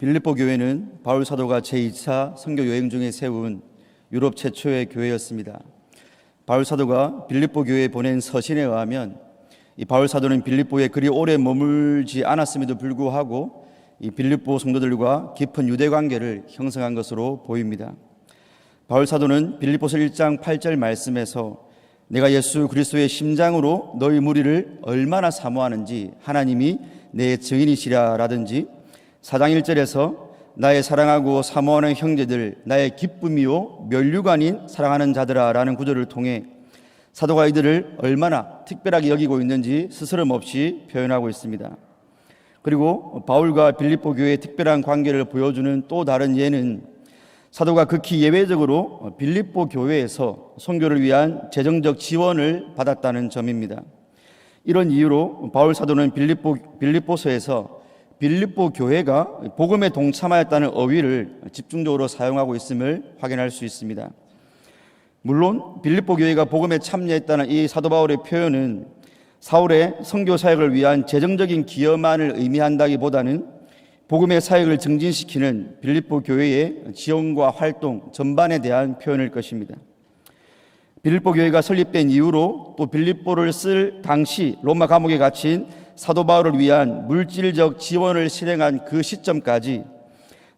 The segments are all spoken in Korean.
빌립보 교회는 바울 사도가 제2차 선교 여행 중에 세운 유럽 최초의 교회였습니다. 바울 사도가 빌립보 교회에 보낸 서신에 의하면 이 바울 사도는 빌립보에 그리 오래 머물지 않았음에도 불구하고 이 빌립보 성도들과 깊은 유대 관계를 형성한 것으로 보입니다. 바울 사도는 빌립보서 1장 8절 말씀에서 내가 예수 그리스도의 심장으로 너희 무리를 얼마나 사모하는지 하나님이 내 증인이시라 라든지 4장 1절에서 나의 사랑하고 사모하는 형제들 나의 기쁨이요 면류가 아닌 사랑하는 자들아 라는 구절을 통해 사도가 이들을 얼마나 특별하게 여기고 있는지 스스럼 없이 표현하고 있습니다. 그리고 바울과 빌립보 교회의 특별한 관계를 보여주는 또 다른 예는 사도가 극히 예외적으로 빌립보 교회에서 선교를 위한 재정적 지원을 받았다는 점입니다. 이런 이유로 바울 사도는 빌립보서에서 빌립보 교회가 복음에 동참하였다는 어휘를 집중적으로 사용하고 있음을 확인할 수 있습니다. 물론 빌립보 교회가 복음에 참여했다는 이 사도 바울의 표현은 사울의 선교 사역을 위한 재정적인 기여만을 의미한다기보다는 복음의 사역을 증진시키는 빌립보 교회의 지원과 활동 전반에 대한 표현일 것입니다. 빌립보 교회가 설립된 이후로 또 빌립보를 쓸 당시 로마 감옥에 갇힌 사도 바울을 위한 물질적 지원을 실행한 그 시점까지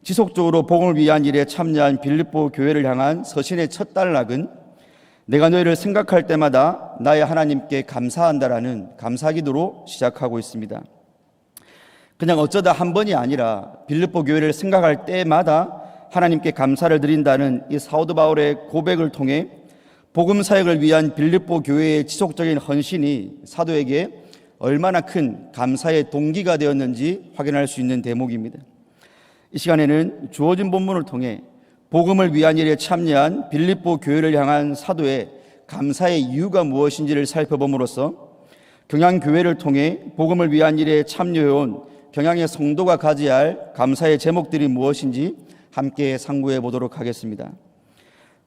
지속적으로 복음을 위한 일에 참여한 빌립보 교회를 향한 서신의 첫 단락은 내가 너희를 생각할 때마다 나의 하나님께 감사한다라는 감사기도로 시작하고 있습니다. 그냥 어쩌다 한 번이 아니라 빌립보 교회를 생각할 때마다 하나님께 감사를 드린다는 이 사도 바울의 고백을 통해 복음 사역을 위한 빌립보 교회의 지속적인 헌신이 사도에게 얼마나 큰 감사의 동기가 되었는지 확인할 수 있는 대목입니다. 이 시간에는 주어진 본문을 통해 복음을 위한 일에 참여한 빌립보 교회를 향한 사도의 감사의 이유가 무엇인지를 살펴봄으로써 경양교회를 통해 복음을 위한 일에 참여해온 경양의 성도가 가져야 할 감사의 제목들이 무엇인지 함께 상고해 보도록 하겠습니다.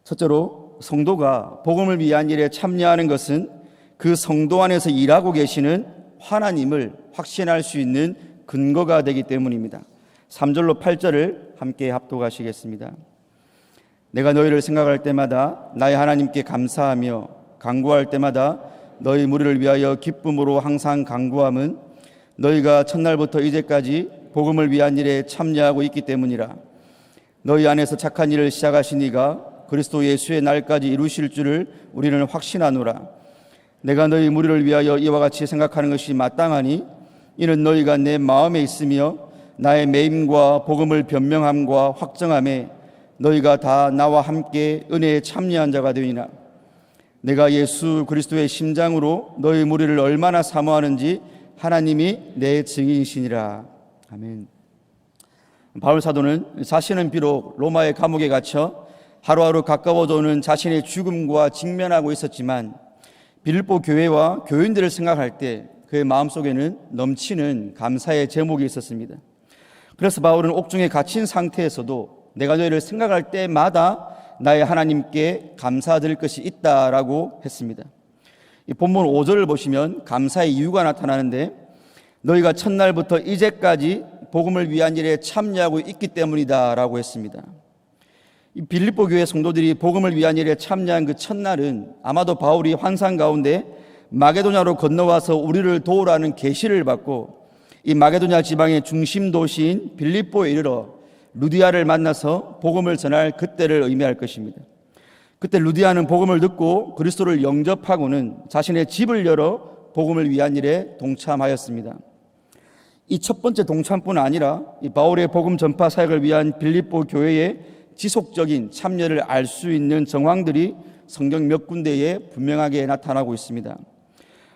첫째로 성도가 복음을 위한 일에 참여하는 것은 그 성도 안에서 일하고 계시는 하나님을 확신할 수 있는 근거가 되기 때문입니다. 3절로 8절을 함께 합독하시겠습니다. 내가 너희를 생각할 때마다 나의 하나님께 감사하며 간구할 때마다 너희 무리를 위하여 기쁨으로 항상 간구함은 너희가 첫날부터 이제까지 복음을 위한 일에 참여하고 있기 때문이라. 너희 안에서 착한 일을 시작하신 이가 그리스도 예수의 날까지 이루실 줄을 우리는 확신하노라. 내가 너희 무리를 위하여 이와 같이 생각하는 것이 마땅하니 이는 너희가 내 마음에 있으며 나의 매임과 복음을 변명함과 확정함에 너희가 다 나와 함께 은혜에 참여한 자가 되니라. 내가 예수 그리스도의 심장으로 너희 무리를 얼마나 사모하는지 하나님이 내 증인이시니라. 아멘. 바울 사도는 자신은 비록 로마의 감옥에 갇혀 하루하루 가까워져 오는 자신의 죽음과 직면하고 있었지만 빌립보 교회와 교인들을 생각할 때 그의 마음속에는 넘치는 감사의 제목이 있었습니다. 그래서 바울은 옥중에 갇힌 상태에서도 내가 너희를 생각할 때마다 나의 하나님께 감사드릴 것이 있다라고 했습니다. 이 본문 5절을 보시면 감사의 이유가 나타나는데 너희가 첫날부터 이제까지 복음을 위한 일에 참여하고 있기 때문이다라고 했습니다. 이 빌립보 교회 성도들이 복음을 위한 일에 참여한 그 첫날은 아마도 바울이 환상 가운데 마게도냐로 건너와서 우리를 도우라는 계시를 받고 이 마게도냐 지방의 중심 도시인 빌립보에 이르러 루디아를 만나서 복음을 전할 그때를 의미할 것입니다. 그때 루디아는 복음을 듣고 그리스도를 영접하고는 자신의 집을 열어 복음을 위한 일에 동참하였습니다. 이 첫 번째 동참뿐 아니라 이 바울의 복음 전파 사역을 위한 빌립보 교회의 지속적인 참여를 알 수 있는 정황들이 성경 몇 군데에 분명하게 나타나고 있습니다.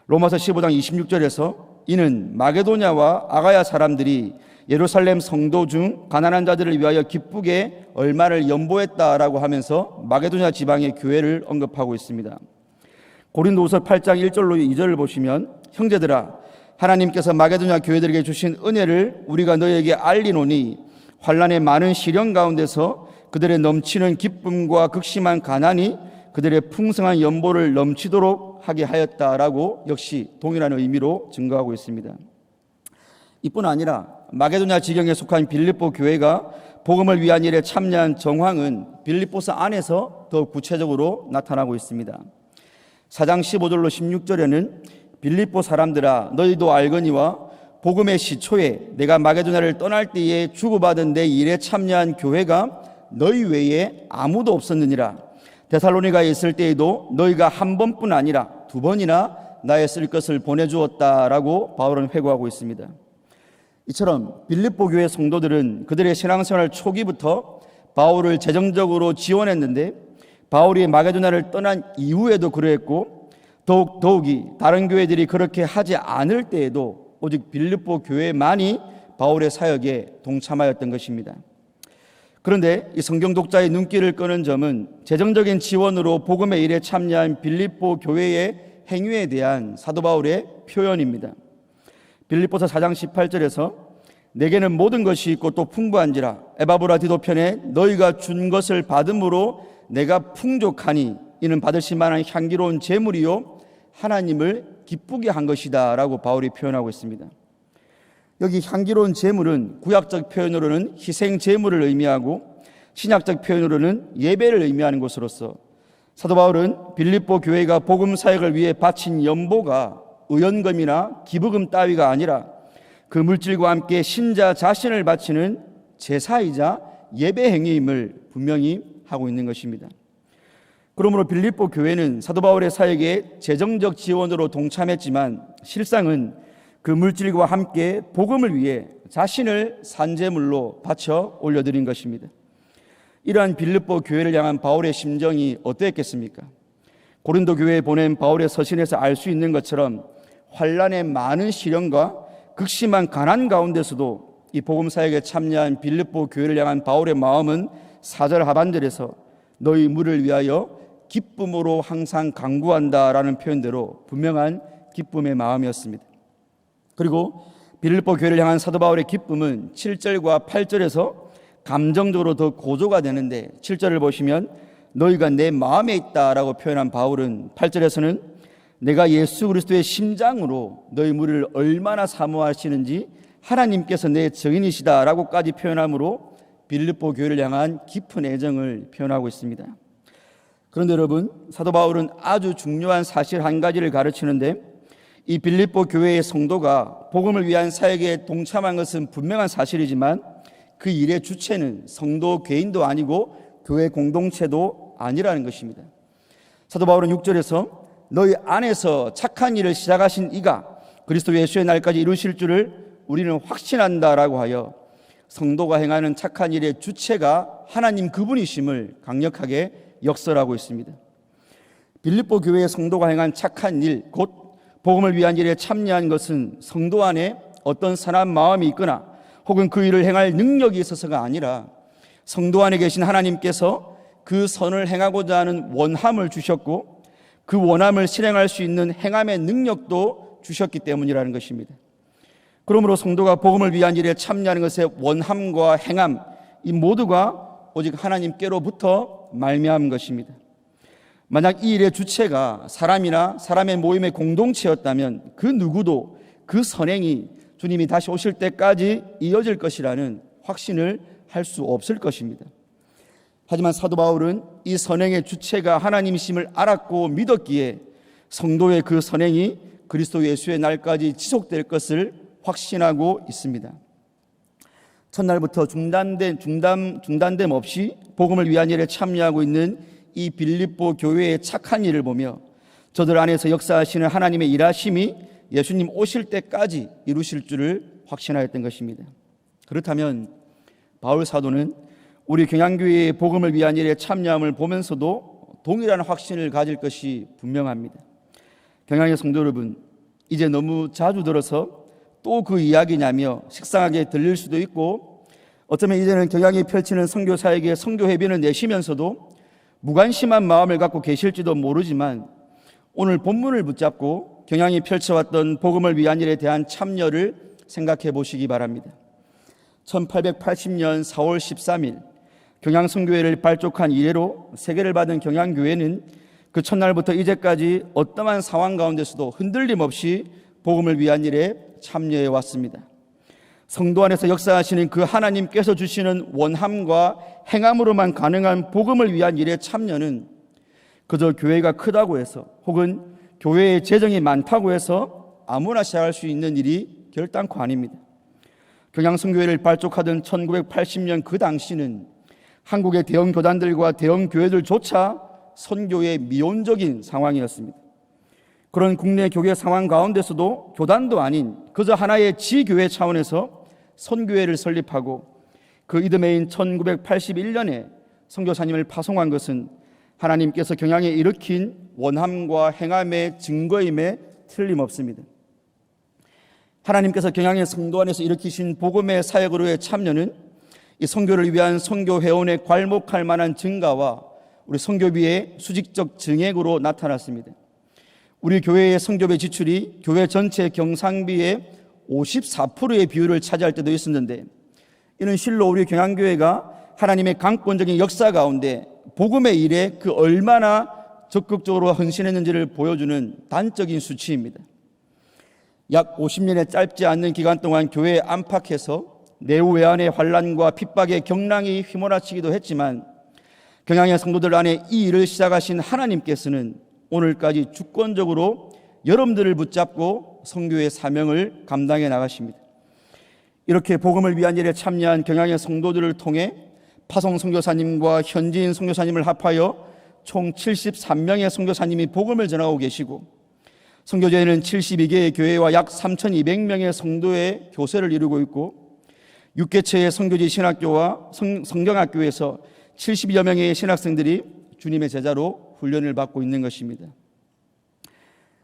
로마서 15장 26절에서 이는 마게도냐와 아가야 사람들이 예루살렘 성도 중 가난한 자들을 위하여 기쁘게 얼마를 연보했다라고 하면서 마게도냐 지방의 교회를 언급하고 있습니다. 고린도후서 8장 1절로 2절을 보시면 형제들아 하나님께서 마게도냐 교회들에게 주신 은혜를 우리가 너희에게 알리노니 환난의 많은 시련 가운데서 그들의 넘치는 기쁨과 극심한 가난이 그들의 풍성한 연보를 넘치도록 하게 하였다라고 역시 동일한 의미로 증거하고 있습니다. 이뿐 아니라 마게도냐 지경에 속한 빌립보 교회가 복음을 위한 일에 참여한 정황은 빌립보서 안에서 더욱 구체적으로 나타나고 있습니다. 4장 15절로 16절에는 빌립보 사람들아 너희도 알거니와 복음의 시초에 내가 마게도냐를 떠날 때에 주고받은 내 일에 참여한 교회가 너희 외에 아무도 없었느니라. 데살로니가에 있을 때에도 너희가 한 번뿐 아니라 두 번이나 나의 쓸 것을 보내주었다라고 바울은 회고하고 있습니다. 이처럼 빌립보 교회 성도들은 그들의 신앙생활 초기부터 바울을 재정적으로 지원했는데 바울이 마게도냐를 떠난 이후에도 그러했고 더욱이 다른 교회들이 그렇게 하지 않을 때에도 오직 빌립보 교회만이 바울의 사역에 동참하였던 것입니다. 그런데 이 성경 독자의 눈길을 끄는 점은 재정적인 지원으로 복음의 일에 참여한 빌립보 교회의 행위에 대한 사도 바울의 표현입니다. 빌립보서 4장 18절에서 내게는 모든 것이 있고 또 풍부한지라 에바브라 디도편에 너희가 준 것을 받음으로 내가 풍족하니 이는 받으실 만한 향기로운 제물이요 하나님을 기쁘게 한 것이다 라고 바울이 표현하고 있습니다. 여기 향기로운 제물은 구약적 표현으로는 희생 제물을 의미하고 신약적 표현으로는 예배를 의미하는 것으로서 사도 바울은 빌립보 교회가 복음 사역을 위해 바친 연보가 의연금이나 기부금 따위가 아니라 그 물질과 함께 신자 자신을 바치는 제사이자 예배 행위임을 분명히 하고 있는 것입니다. 그러므로 빌립보 교회는 사도 바울의 사역에 재정적 지원으로 동참했지만 실상은 그 물질과 함께 복음을 위해 자신을 산제물로 바쳐 올려드린 것입니다. 이러한 빌립보 교회를 향한 바울의 심정이 어떠했겠습니까? 고린도 교회에 보낸 바울의 서신에서 알 수 있는 것처럼 환난의 많은 시련과 극심한 가난 가운데서도 이 복음 사역에 참여한 빌립보 교회를 향한 바울의 마음은 4절 하반절에서 너희 물을 위하여 기쁨으로 항상 간구한다라는 표현대로 분명한 기쁨의 마음이었습니다. 그리고 빌립보 교회를 향한 사도 바울의 기쁨은 7절과 8절에서 감정적으로 더 고조가 되는데 7절을 보시면 너희가 내 마음에 있다라고 표현한 바울은 8절에서는 내가 예수 그리스도의 심장으로 너희 무리를 얼마나 사모하시는지 하나님께서 내 증인이시다라고까지 표현하므로 빌립보 교회를 향한 깊은 애정을 표현하고 있습니다. 그런데 여러분, 사도 바울은 아주 중요한 사실 한 가지를 가르치는데 이 빌립보 교회의 성도가 복음을 위한 사역에 동참한 것은 분명한 사실이지만 그 일의 주체는 성도 개인도 아니고 교회 공동체도 아니라는 것입니다. 사도 바울은 6절에서 너희 안에서 착한 일을 시작하신 이가 그리스도 예수의 날까지 이루실 줄을 우리는 확신한다라고 하여 성도가 행하는 착한 일의 주체가 하나님 그분이심을 강력하게 역설하고 있습니다. 빌립보 교회의 성도가 행한 착한 일, 곧 복음을 위한 일에 참여한 것은 성도 안에 어떤 선한 마음이 있거나 혹은 그 일을 행할 능력이 있어서가 아니라 성도 안에 계신 하나님께서 그 선을 행하고자 하는 원함을 주셨고 그 원함을 실행할 수 있는 행함의 능력도 주셨기 때문이라는 것입니다. 그러므로 성도가 복음을 위한 일에 참여하는 것의 원함과 행함, 이 모두가 오직 하나님께로부터 말미암은 것입니다. 만약 이 일의 주체가 사람이나 사람의 모임의 공동체였다면 그 누구도 그 선행이 주님이 다시 오실 때까지 이어질 것이라는 확신을 할 수 없을 것입니다. 하지만 사도 바울은 이 선행의 주체가 하나님이심을 알았고 믿었기에 성도의 그 선행이 그리스도 예수의 날까지 지속될 것을 확신하고 있습니다. 첫날부터 중단됨 없이 복음을 위한 일에 참여하고 있는 이 빌립보 교회의 착한 일을 보며 저들 안에서 역사하시는 하나님의 일하심이 예수님 오실 때까지 이루실 줄을 확신하였던 것입니다. 그렇다면 바울 사도는 우리 경양교회의 복음을 위한 일에 참여함을 보면서도 동일한 확신을 가질 것이 분명합니다. 경양의 성도 여러분, 이제 너무 자주 들어서 또 그 이야기냐며 식상하게 들릴 수도 있고 어쩌면 이제는 경양이 펼치는 선교 사역에 선교 회비는 내시면서도 무관심한 마음을 갖고 계실지도 모르지만 오늘 본문을 붙잡고 경양이 펼쳐왔던 복음을 위한 일에 대한 참여를 생각해 보시기 바랍니다. 1880년 4월 13일 경양선교회를 발족한 이래로 세계를 받은 경양교회는 그 첫날부터 이제까지 어떠한 상황 가운데서도 흔들림 없이 복음을 위한 일에 참여해 왔습니다. 성도 안에서 역사하시는 그 하나님께서 주시는 원함과 행함으로만 가능한 복음을 위한 일에 참여는 그저 교회가 크다고 해서 혹은 교회의 재정이 많다고 해서 아무나 시작할 수 있는 일이 결단코 아닙니다. 경양선교회를 발족하던 1980년 그 당시는 한국의 대형 교단들과 대형 교회들조차 선교의 미온적인 상황이었습니다. 그런 국내 교회 상황 가운데서도 교단도 아닌 그저 하나의 지교회 차원에서 선교회를 설립하고 그 이듬해인 1981년에 선교사님을 파송한 것은 하나님께서 경양에 일으킨 원함과 행함의 증거임에 틀림없습니다. 하나님께서 경양의 성도 안에서 일으키신 복음의 사역으로의 참여는 이 선교를 위한 선교 회원에 괄목할 만한 증가와 우리 선교비의 수직적 증액으로 나타났습니다. 우리 교회의 선교비 지출이 교회 전체 경상비의 54%의 비율을 차지할 때도 있었는데, 이는 실로 우리 경양교회가 하나님의 강권적인 역사 가운데 복음의 일에 그 얼마나 적극적으로 헌신했는지를 보여주는 단적인 수치입니다. 약 50년의 짧지 않는 기간 동안 교회에 안팎에서 내후 외환의 환란과 핍박의 경랑이 휘몰아치기도 했지만, 경양의 성도들 안에 이 일을 시작하신 하나님께서는 오늘까지 주권적으로 여러분들을 붙잡고 선교의 사명을 감당해 나가십니다. 이렇게 복음을 위한 일에 참여한 경양의 성도들을 통해 파송 선교사님과 현지인 선교사님을 합하여 총 73명의 선교사님이 복음을 전하고 계시고, 선교제에는 72개의 교회와 약 3,200명의 성도의 교세를 이루고 있고, 6개체의 선교지 신학교와 성경학교에서 70여 명의 신학생들이 주님의 제자로 훈련을 받고 있는 것입니다.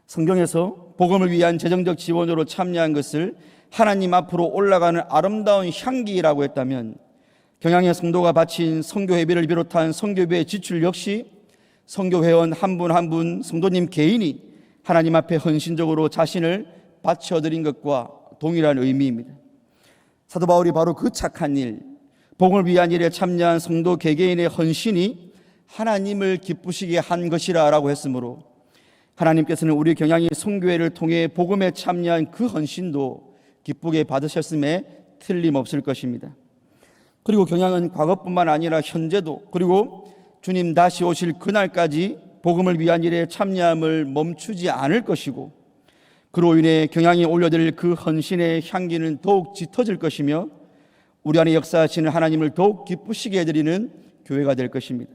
성경에서 복음을 위한 재정적 지원으로 참여한 것을 하나님 앞으로 올라가는 아름다운 향기라고 했다면, 경양의 성도가 바친 선교회비를 비롯한 선교비의 지출 역시 선교회원 한 분 한 분 성도님 개인이 하나님 앞에 헌신적으로 자신을 바쳐드린 것과 동일한 의미입니다. 사도 바울이 바로 그 착한 일, 복음을 위한 일에 참여한 성도 개개인의 헌신이 하나님을 기쁘시게 한 것이라고 했으므로, 하나님께서는 우리 경양의 선교회를 통해 복음에 참여한 그 헌신도 기쁘게 받으셨음에 틀림없을 것입니다. 그리고 경양은 과거뿐만 아니라 현재도, 그리고 주님 다시 오실 그날까지 복음을 위한 일에 참여함을 멈추지 않을 것이고, 그로 인해 경양이 올려드릴 그 헌신의 향기는 더욱 짙어질 것이며 우리 안에 역사하시는 하나님을 더욱 기쁘시게 해드리는 교회가 될 것입니다.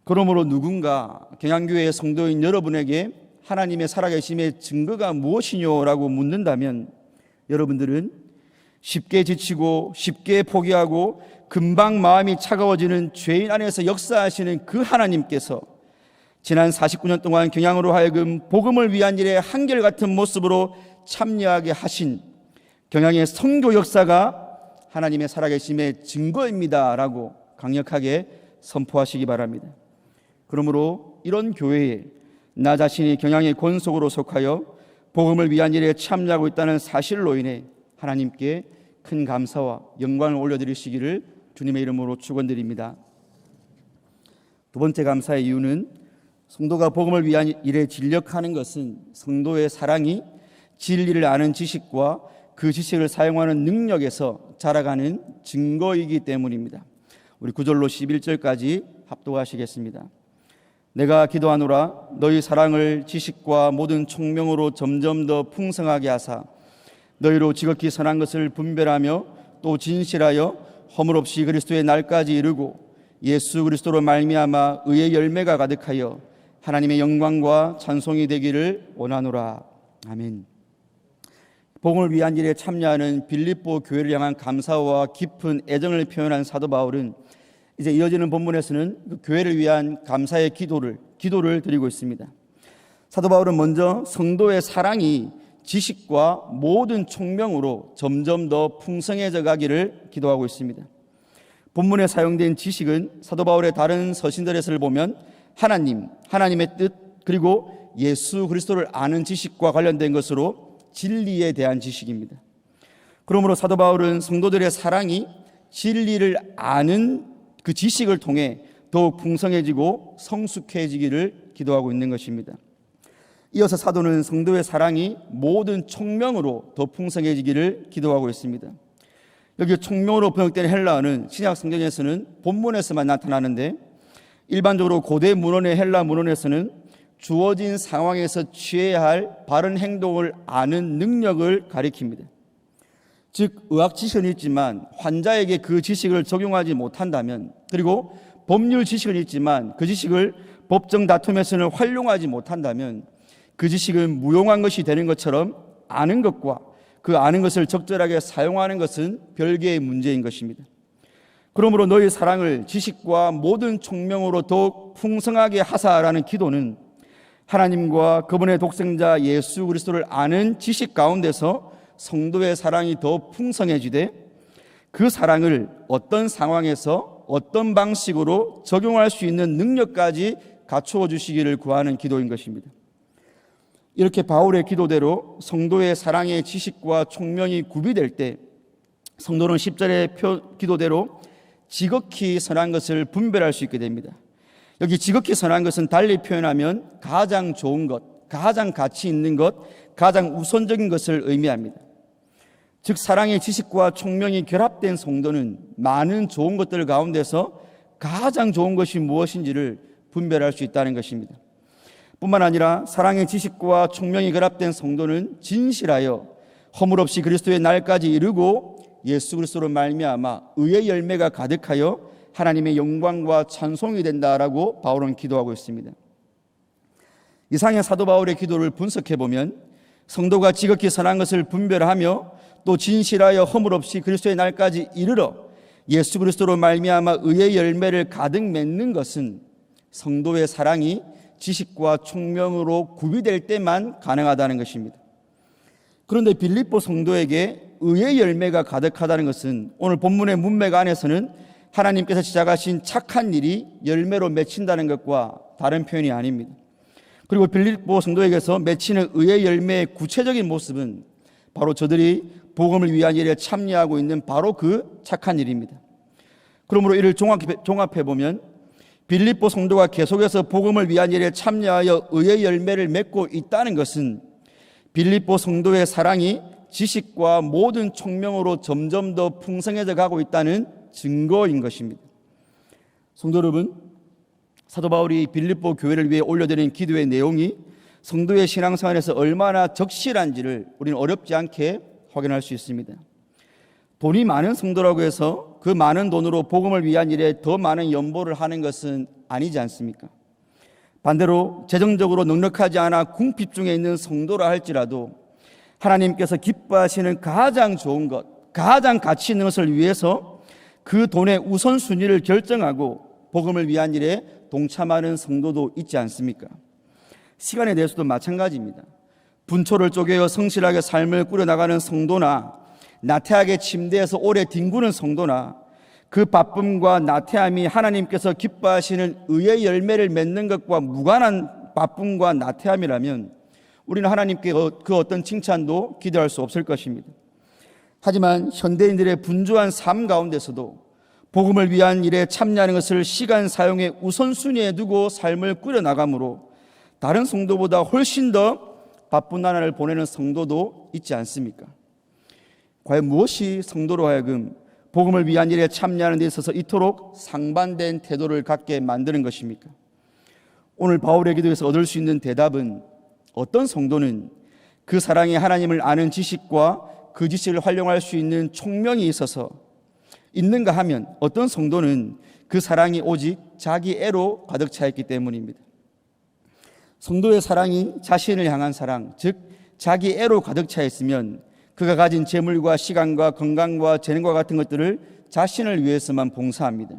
그러므로 누군가 경양교회의 성도인 여러분에게 하나님의 살아계심의 증거가 무엇이뇨라고 묻는다면, 여러분들은 쉽게 지치고 쉽게 포기하고 금방 마음이 차가워지는 죄인 안에서 역사하시는 그 하나님께서 지난 49년 동안 경양으로 하여금 복음을 위한 일에 한결같은 모습으로 참여하게 하신 경양의 선교 역사가 하나님의 살아계심의 증거입니다라고 강력하게 선포하시기 바랍니다. 그러므로 이런 교회에 나 자신이 경양의 권속으로 속하여 복음을 위한 일에 참여하고 있다는 사실로 인해 하나님께 큰 감사와 영광을 올려드리시기를 주님의 이름으로 축원드립니다. 두 번째 감사의 이유는, 성도가 복음을 위한 일에 진력하는 것은 성도의 사랑이 진리를 아는 지식과 그 지식을 사용하는 능력에서 자라가는 증거이기 때문입니다. 우리 9절로 11절까지 합독하시겠습니다. 내가 기도하노라 너희 사랑을 지식과 모든 총명으로 점점 더 풍성하게 하사 너희로 지극히 선한 것을 분별하며 또 진실하여 허물 없이 그리스도의 날까지 이르고 예수 그리스도로 말미암아 의의 열매가 가득하여 하나님의 영광과 찬송이 되기를 원하노라. 아멘. 복음을 위한 일에 참여하는 빌립보 교회를 향한 감사와 깊은 애정을 표현한 사도 바울은 이제 이어지는 본문에서는 그 교회를 위한 감사의 기도를 드리고 있습니다. 사도 바울은 먼저 성도의 사랑이 지식과 모든 총명으로 점점 더 풍성해져 가기를 기도하고 있습니다. 본문에 사용된 지식은 사도 바울의 다른 서신들에서 보면 하나님의 뜻, 그리고 예수 그리스도를 아는 지식과 관련된 것으로 진리에 대한 지식입니다. 그러므로 사도 바울은 성도들의 사랑이 진리를 아는 그 지식을 통해 더욱 풍성해지고 성숙해지기를 기도하고 있는 것입니다. 이어서 사도는 성도의 사랑이 모든 총명으로 더 풍성해지기를 기도하고 있습니다. 여기 총명으로 번역된 헬라어는 신약 성경에서는 본문에서만 나타나는데 일반적으로 고대 문헌의 헬라 문헌에서는 주어진 상황에서 취해야 할 바른 행동을 아는 능력을 가리킵니다. 즉 의학 지식은 있지만 환자에게 그 지식을 적용하지 못한다면, 그리고 법률 지식은 있지만 그 지식을 법정 다툼에서는 활용하지 못한다면 그 지식은 무용한 것이 되는 것처럼 아는 것과 그 아는 것을 적절하게 사용하는 것은 별개의 문제인 것입니다. 그러므로 너희 사랑을 지식과 모든 총명으로 더욱 풍성하게 하사라는 기도는 하나님과 그분의 독생자 예수 그리스도를 아는 지식 가운데서 성도의 사랑이 더 풍성해지되 그 사랑을 어떤 상황에서 어떤 방식으로 적용할 수 있는 능력까지 갖추어 주시기를 구하는 기도인 것입니다. 이렇게 바울의 기도대로 성도의 사랑의 지식과 총명이 구비될 때 성도는 10절의 기도대로 지극히 선한 것을 분별할 수 있게 됩니다. 여기 지극히 선한 것은 달리 표현하면 가장 좋은 것, 가장 가치 있는 것, 가장 우선적인 것을 의미합니다. 즉 사랑의 지식과 총명이 결합된 성도는 많은 좋은 것들 가운데서 가장 좋은 것이 무엇인지를 분별할 수 있다는 것입니다. 뿐만 아니라 사랑의 지식과 총명이 결합된 성도는 진실하여 허물 없이 그리스도의 날까지 이르고 예수 그리스도로 말미암아 의의 열매가 가득하여 하나님의 영광과 찬송이 된다라고 바울은 기도하고 있습니다. 이상의 사도 바울의 기도를 분석해 보면 성도가 지극히 선한 것을 분별하며 또 진실하여 허물 없이 그리스도의 날까지 이르러 예수 그리스도로 말미암아 의의 열매를 가득 맺는 것은 성도의 사랑이 지식과 총명으로 구비될 때만 가능하다는 것입니다. 그런데 빌립보 성도에게 의의 열매가 가득하다는 것은 오늘 본문의 문맥 안에서는 하나님께서 시작하신 착한 일이 열매로 맺힌다는 것과 다른 표현이 아닙니다. 그리고 빌립보 성도에게서 맺히는 의의 열매의 구체적인 모습은 바로 저들이 복음을 위한 일에 참여하고 있는 바로 그 착한 일입니다. 그러므로 이를 종합해 보면 빌립보 성도가 계속해서 복음을 위한 일에 참여하여 의의 열매를 맺고 있다는 것은 빌립보 성도의 사랑이 지식과 모든 총명으로 점점 더 풍성해져 가고 있다는 증거인 것입니다. 성도 여러분, 사도 바울이 빌립보 교회를 위해 올려드린 기도의 내용이 성도의 신앙생활에서 얼마나 적실한지를 우리는 어렵지 않게 확인할 수 있습니다. 돈이 많은 성도라고 해서 그 많은 돈으로 복음을 위한 일에 더 많은 연보를 하는 것은 아니지 않습니까? 반대로 재정적으로 넉넉하지 않아 궁핍 중에 있는 성도라 할지라도 하나님께서 기뻐하시는 가장 좋은 것, 가장 가치 있는 것을 위해서 그 돈의 우선순위를 결정하고 복음을 위한 일에 동참하는 성도도 있지 않습니까? 시간에 대해서도 마찬가지입니다. 분초를 쪼개어 성실하게 삶을 꾸려나가는 성도나 나태하게 침대에서 오래 뒹구는 성도나 그 바쁨과 나태함이 하나님께서 기뻐하시는 의의 열매를 맺는 것과 무관한 바쁨과 나태함이라면 우리는 하나님께 그 어떤 칭찬도 기대할 수 없을 것입니다. 하지만 현대인들의 분주한 삶 가운데서도 복음을 위한 일에 참여하는 것을 시간 사용에 우선순위에 두고 삶을 꾸려나가므로 다른 성도보다 훨씬 더 바쁜 나날을 보내는 성도도 있지 않습니까? 과연 무엇이 성도로 하여금 복음을 위한 일에 참여하는 데 있어서 이토록 상반된 태도를 갖게 만드는 것입니까? 오늘 바울의 기도에서 얻을 수 있는 대답은 어떤 성도는 그 사랑에 하나님을 아는 지식과 그 지식을 활용할 수 있는 총명이 있어서 있는가 하면 어떤 성도는 그 사랑이 오직 자기 애로 가득 차 있기 때문입니다. 성도의 사랑이 자신을 향한 사랑, 즉 자기 애로 가득 차 있으면 그가 가진 재물과 시간과 건강과 재능과 같은 것들을 자신을 위해서만 봉사합니다.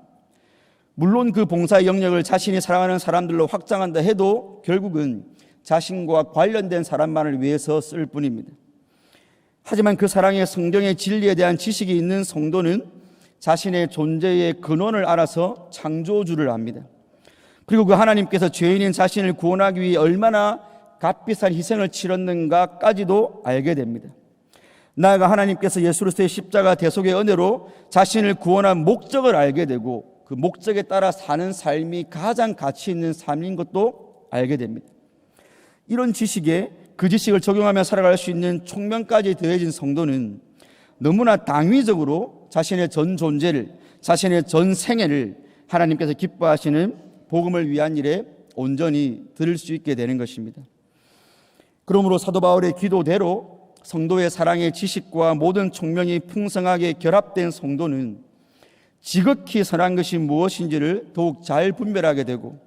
물론 그 봉사의 영역을 자신이 사랑하는 사람들로 확장한다 해도 결국은 자신과 관련된 사람만을 위해서 쓸 뿐입니다. 하지만 그 사랑의 성경의 진리에 대한 지식이 있는 성도는 자신의 존재의 근원을 알아서 창조주를 압니다. 그리고 그 하나님께서 죄인인 자신을 구원하기 위해 얼마나 값비싼 희생을 치렀는가까지도 알게 됩니다. 나아가 하나님께서 예수 그리스도의 십자가 대속의 은혜로 자신을 구원한 목적을 알게 되고 그 목적에 따라 사는 삶이 가장 가치 있는 삶인 것도 알게 됩니다. 이런 지식에 그 지식을 적용하며 살아갈 수 있는 총명까지 더해진 성도는 너무나 당위적으로 자신의 전 존재를, 자신의 전 생애를 하나님께서 기뻐하시는 복음을 위한 일에 온전히 들을 수 있게 되는 것입니다. 그러므로 사도 바울의 기도대로 성도의 사랑의 지식과 모든 총명이 풍성하게 결합된 성도는 지극히 선한 것이 무엇인지를 더욱 잘 분별하게 되고,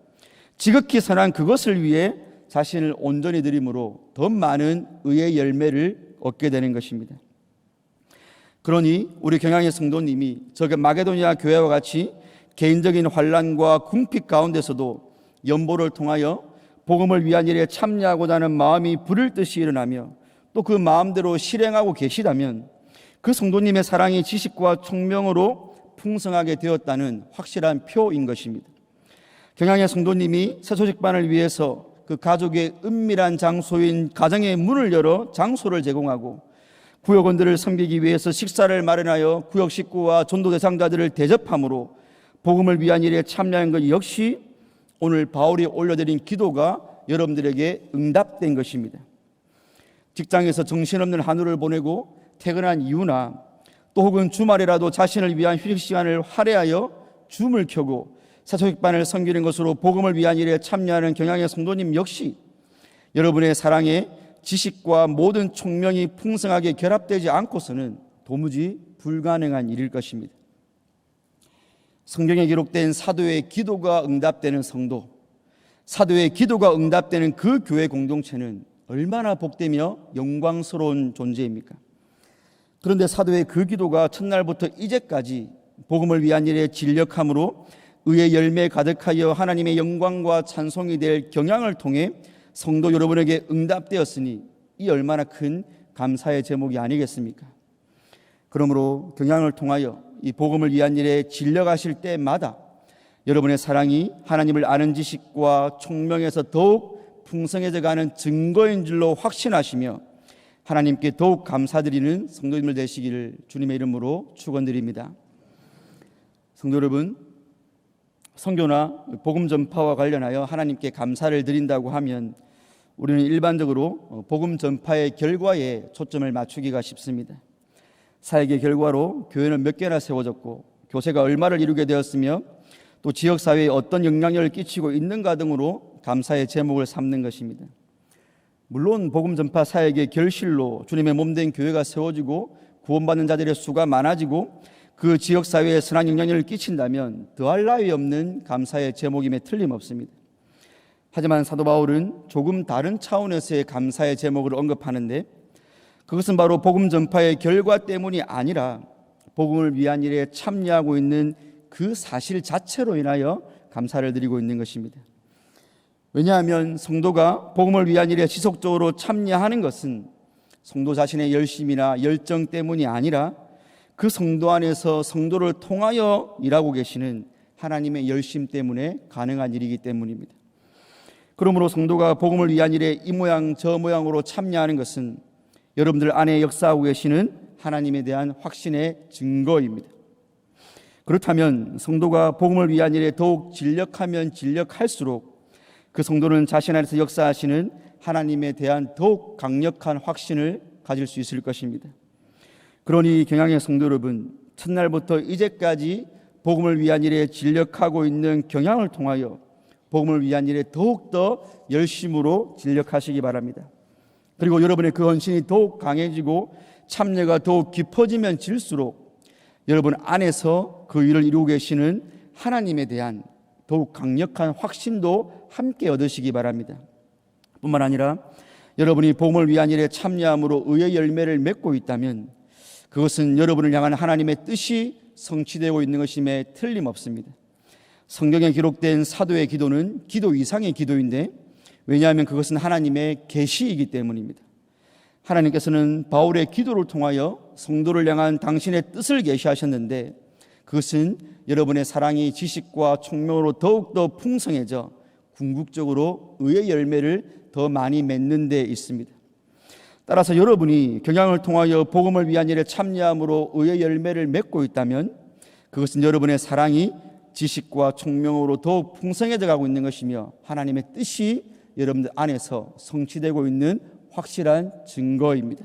지극히 선한 그것을 위해 자신을 온전히 드림으로 더 많은 의의 열매를 얻게 되는 것입니다. 그러니 우리 경양의 성도님이 저 마게도니아 교회와 같이 개인적인 환난과 궁핍 가운데서도 연보를 통하여 복음을 위한 일에 참여하고자 하는 마음이 불을 듯이 일어나며 또 그 마음대로 실행하고 계시다면 그 성도님의 사랑이 지식과 총명으로 풍성하게 되었다는 확실한 표인 것입니다. 경양의 성도님이 새소식반을 위해서 그 가족의 은밀한 장소인 가정의 문을 열어 장소를 제공하고 구역원들을 섬기기 위해서 식사를 마련하여 구역 식구와 전도 대상자들을 대접함으로 복음을 위한 일에 참여한 것 역시 오늘 바울이 올려드린 기도가 여러분들에게 응답된 것입니다. 직장에서 정신없는 하루를 보내고 퇴근한 이후나 또 혹은 주말이라도 자신을 위한 휴식 시간을 할애하여 줌을 켜고 새소식반을 섬기는 것으로 복음을 위한 일에 참여하는 경양의 성도님 역시 여러분의 사랑에 지식과 모든 총명이 풍성하게 결합되지 않고서는 도무지 불가능한 일일 것입니다. 성경에 기록된 사도의 기도가 응답되는 성도, 사도의 기도가 응답되는 그 교회 공동체는 얼마나 복되며 영광스러운 존재입니까? 그런데 사도의 그 기도가 첫날부터 이제까지 복음을 위한 일에 진력함으로 의의 열매에 가득하여 하나님의 영광과 찬송이 될 경양을 통해 성도 여러분에게 응답되었으니 이 얼마나 큰 감사의 제목이 아니겠습니까? 그러므로 경양을 통하여 이 복음을 위한 일에 진력하실 때마다 여러분의 사랑이 하나님을 아는 지식과 총명에서 더욱 풍성해져 가는 증거인 줄로 확신하시며 하나님께 더욱 감사드리는 성도님들 되시기를 주님의 이름으로 축원드립니다. 성도 여러분, 선교나 복음 전파와 관련하여 하나님께 감사를 드린다고 하면 우리는 일반적으로 복음 전파의 결과에 초점을 맞추기가 쉽습니다. 사역의 결과로 교회는 몇 개나 세워졌고 교세가 얼마를 이루게 되었으며 또 지역사회에 어떤 영향력을 끼치고 있는가 등으로 감사의 제목을 삼는 것입니다. 물론 복음 전파 사역의 결실로 주님의 몸된 교회가 세워지고 구원받는 자들의 수가 많아지고 그 지역사회에 선한 영향력을 끼친다면 더할 나위 없는 감사의 제목임에 틀림없습니다. 하지만 사도 바울은 조금 다른 차원에서의 감사의 제목을 언급하는데 그것은 바로 복음 전파의 결과 때문이 아니라 복음을 위한 일에 참여하고 있는 그 사실 자체로 인하여 감사를 드리고 있는 것입니다. 왜냐하면 성도가 복음을 위한 일에 지속적으로 참여하는 것은 성도 자신의 열심이나 열정 때문이 아니라 그 성도 안에서 성도를 통하여 일하고 계시는 하나님의 열심 때문에 가능한 일이기 때문입니다. 그러므로 성도가 복음을 위한 일에 이 모양 저 모양으로 참여하는 것은 여러분들 안에 역사하고 계시는 하나님에 대한 확신의 증거입니다. 그렇다면 성도가 복음을 위한 일에 더욱 진력하면 진력할수록 그 성도는 자신 안에서 역사하시는 하나님에 대한 더욱 강력한 확신을 가질 수 있을 것입니다. 그러니 경양의 성도 여러분, 첫날부터 이제까지 복음을 위한 일에 진력하고 있는 경양을 통하여 복음을 위한 일에 더욱더 열심으로 진력하시기 바랍니다. 그리고 여러분의 그 헌신이 더욱 강해지고 참여가 더욱 깊어지면 질수록 여러분 안에서 그 일을 이루고 계시는 하나님에 대한 더욱 강력한 확신도 함께 얻으시기 바랍니다. 뿐만 아니라 여러분이 복음을 위한 일에 참여함으로 의의 열매를 맺고 있다면 그것은 여러분을 향한 하나님의 뜻이 성취되고 있는 것임에 틀림없습니다. 성경에 기록된 사도의 기도는 기도 이상의 기도인데 왜냐하면 그것은 하나님의 계시이기 때문입니다. 하나님께서는 바울의 기도를 통하여 성도를 향한 당신의 뜻을 계시하셨는데 그것은 여러분의 사랑이 지식과 총명으로 더욱더 풍성해져 궁극적으로 의의 열매를 더 많이 맺는 데 있습니다. 따라서 여러분이 경양을 통하여 복음을 위한 일에 참여함으로 의의 열매를 맺고 있다면 그것은 여러분의 사랑이 지식과 총명으로 더욱 풍성해져 가고 있는 것이며 하나님의 뜻이 여러분들 안에서 성취되고 있는 확실한 증거입니다.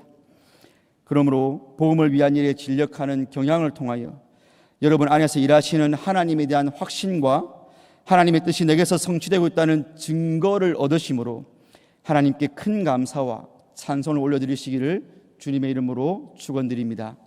그러므로 복음을 위한 일에 진력하는 경향을 통하여 여러분 안에서 일하시는 하나님에 대한 확신과 하나님의 뜻이 내게서 성취되고 있다는 증거를 얻으심으로 하나님께 큰 감사와 찬송을 올려드리시기를 주님의 이름으로 축원드립니다.